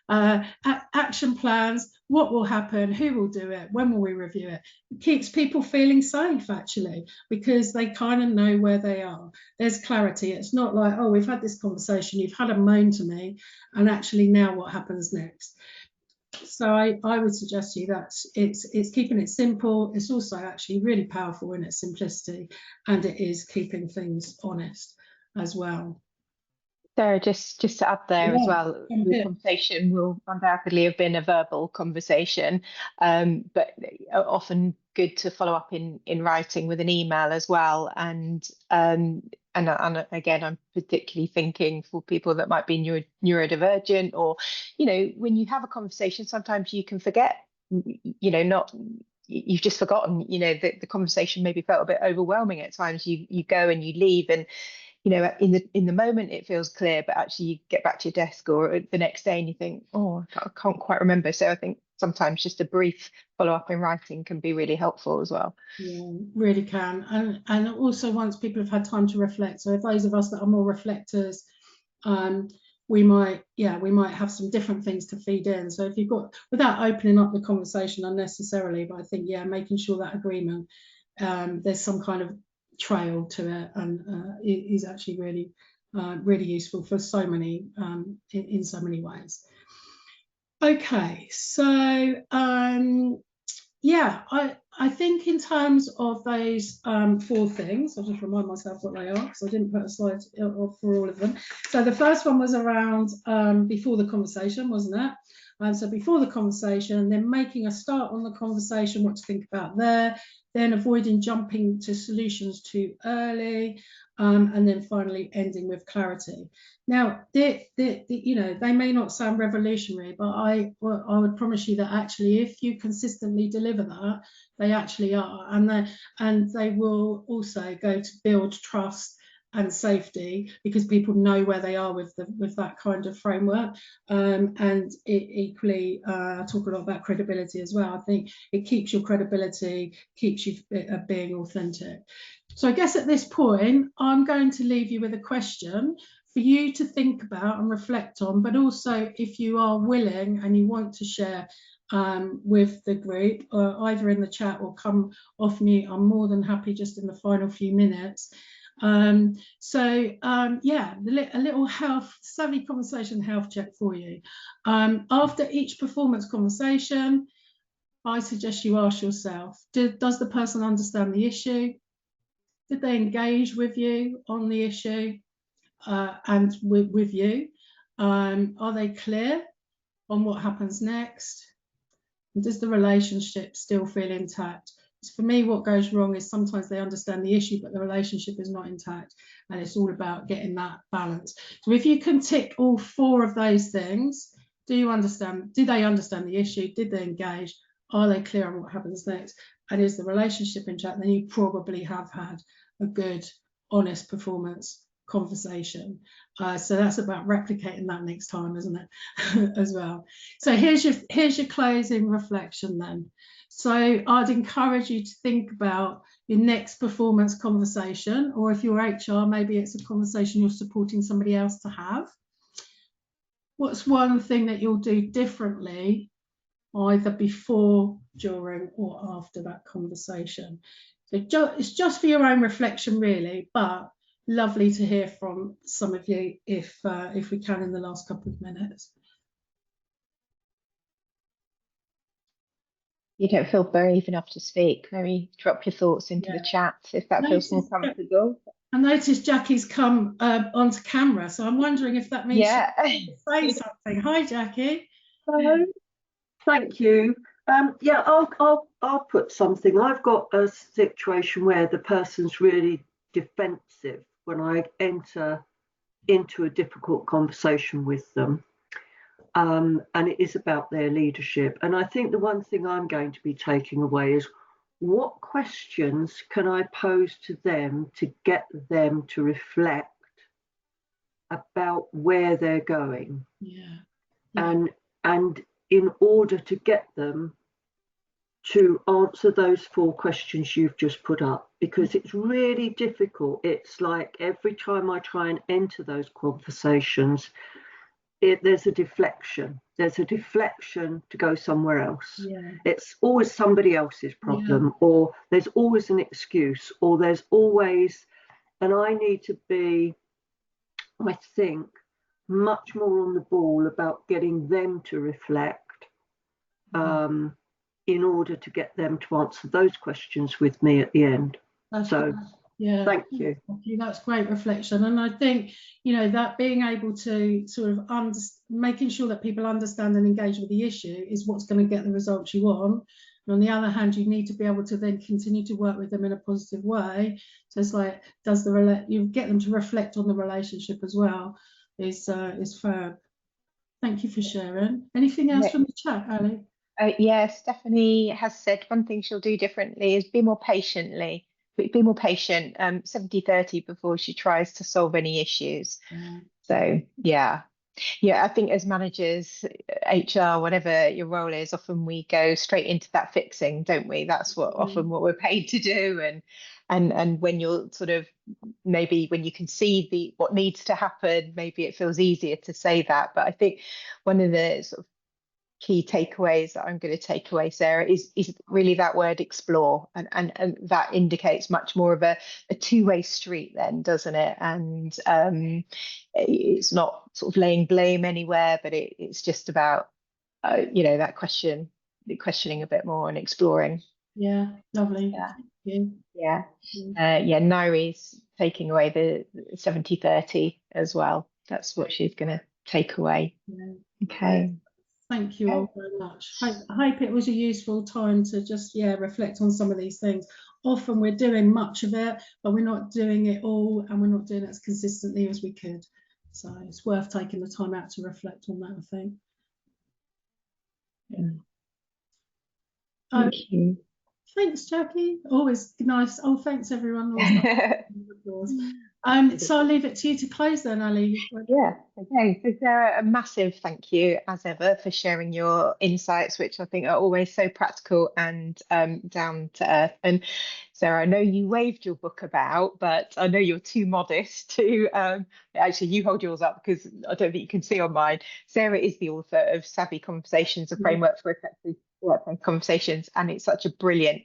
Action plans, what will happen, who will do it, when will we review it? It keeps people feeling safe, actually, because they kind of know where they are. There's clarity. It's not like, oh, we've had this conversation, you've had a moan to me, and actually now what happens next? So I would suggest to you that it's keeping it simple. It's also actually really powerful in its simplicity, and it is keeping things honest as well. Sarah, just to add there as well, the conversation will undoubtedly have been a verbal conversation, but often good to follow up in writing with an email as well. And again, I'm particularly thinking for people that might be neurodivergent, or, you know, when you have a conversation, sometimes you can forget, you know, you've just forgotten, you know, the conversation maybe felt a bit overwhelming at times. You go and you leave, and you know, in the moment it feels clear, but actually you get back to your desk or the next day and you think, oh, I can't quite remember. So I think sometimes just a brief follow-up in writing can be really helpful as well. Yeah, really can. And also once people have had time to reflect. So if those of us that are more reflectors, we might have some different things to feed in. So if you've got, without opening up the conversation unnecessarily, but I think, yeah, making sure that agreement, there's some kind of trail to it, and it is actually really really useful for so many in so many ways. Okay, so yeah, I think in terms of those four things, I'll just remind myself what they are, because I didn't put a slide for all of them. So the first one was around before the conversation, wasn't it? So before the conversation, then making a start on the conversation, what to think about there, then avoiding jumping to solutions too early, and then finally ending with clarity. Now, you know, they may not sound revolutionary, but I would promise you that actually, if you consistently deliver that, they actually are, and they will also go to build trust and safety, because people know where they are with that kind of framework. And it equally, I talk a lot about credibility as well. I think it keeps your credibility, keeps you being authentic. So I guess at this point, I'm going to leave you with a question for you to think about and reflect on, but also if you are willing and you want to share with the group, either in the chat or come off mute, I'm more than happy just in the final few minutes. Yeah, a little savvy conversation health check for you. After each performance conversation, I suggest you ask yourself, does the person understand the issue? Did they engage with you on the issue and with you? Are they clear on what happens next? And does the relationship still feel intact? for me, what goes wrong is sometimes they understand the issue, but the relationship is not intact, and it's all about getting that balance. So if you can tick all 4 of those things, do they understand the issue? Did they engage? Are they clear on what happens next? And is the relationship intact? Then you probably have had a good, honest performance conversation. So that's about replicating that next time, isn't it? As well. So here's your closing reflection then. So I'd encourage you to think about your next performance conversation, or if you're HR, maybe it's a conversation you're supporting somebody else to have. What's one thing that you'll do differently, either before, during, or after that conversation? So it's just for your own reflection, really, but lovely to hear from some of you if we can in the last couple of minutes. You don't feel brave enough to speak, maybe drop your thoughts into the chat if that feels more comfortable. I noticed Jackie's come onto camera, so I'm wondering if that means she say something. Hi, Jackie. Hello. Thank you. Yeah, I'll put something. I've got a situation where the person's really defensive when I enter into a difficult conversation with them. And it is about their leadership. And I think the one thing I'm going to be taking away is, what questions can I pose to them to get them to reflect about where they're going? And in order to get them to answer those 4 questions you've just put up, because it's really difficult. It's like every time I try and enter those conversations, there's a deflection. There's a deflection to go somewhere else. It's always somebody else's problem, or there's always an excuse, or there's always, and I need to be, I think, much more on the ball about getting them to reflect in order to get them to answer those questions with me at the end. Thank you. That's great reflection. And I think, that being able to sort of making sure that people understand and engage with the issue is what's going to get the results you want. And on the other hand, you need to be able to then continue to work with them in a positive way. So it's like, you get them to reflect on the relationship as well is fab. Thank you for sharing. Anything else from the chat, Ali? Yes, Stephanie has said one thing she'll do differently is be more patient, 70-30 before she tries to solve any issues. So yeah, I think as managers, HR, whatever your role is, often we go straight into that fixing, don't we? That's often what we're paid to do. And when you're sort of, maybe when you can see what needs to happen, maybe it feels easier to say that. But I think one of the sort of key takeaways that I'm going to take away, Sarah, is really that word explore, and that indicates much more of a two-way street then, doesn't it? And it's not sort of laying blame anywhere, but it's just about that questioning a bit more and exploring. Lovely. Nairi's taking away the 70-30 as well. That's what she's going to take away. Okay. Thank you all very much. I hope it was a useful time to just reflect on some of these things. Often we're doing much of it, but we're not doing it all, and we're not doing it as consistently as we could. So it's worth taking the time out to reflect on that, I think. Thank you. Thanks, Jackie. Always nice. Oh, thanks, everyone. So I'll leave it to you to close then, Ali. Okay. So Sarah, a massive thank you as ever for sharing your insights, which I think are always so practical and down to earth. And Sarah, I know you waved your book about, but I know you're too modest to actually, you hold yours up because I don't think you can see on mine. Sarah is the author of Savvy Conversations, a framework for effective workplace conversations, and it's such a brilliant,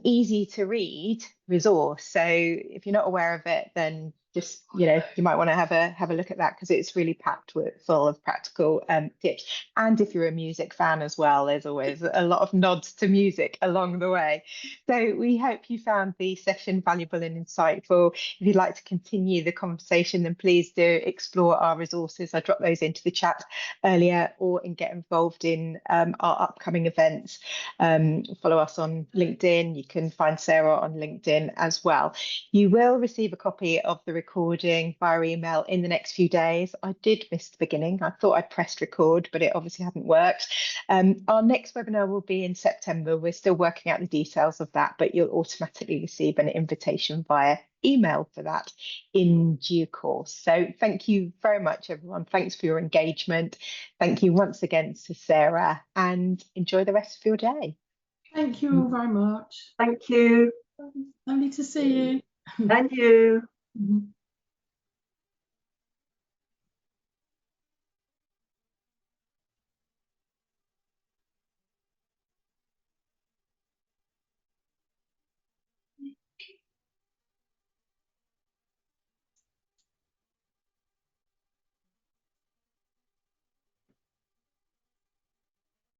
easy to read resource. So if you're not aware of it, then just, you might want to have a look at that, because it's really packed full of practical tips. And if you're a music fan as well, there's always a lot of nods to music along the way. So we hope you found the session valuable and insightful. If you'd like to continue the conversation, then please do explore our resources. I dropped those into the chat earlier, or get involved in our upcoming events. Follow us on LinkedIn. You can find Sarah on LinkedIn as well. You will receive a copy of the recording via email in the next few days. I did miss the beginning. I thought I'd pressed record, but it obviously hadn't worked. Our next webinar will be in September. We're still working out the details of that, but you'll automatically receive an invitation via email for that in due course. So thank you very much, everyone. Thanks for your engagement. Thank you once again to Sarah, and enjoy the rest of your day. Thank you all very much. Thank you. Lovely to see you. And you.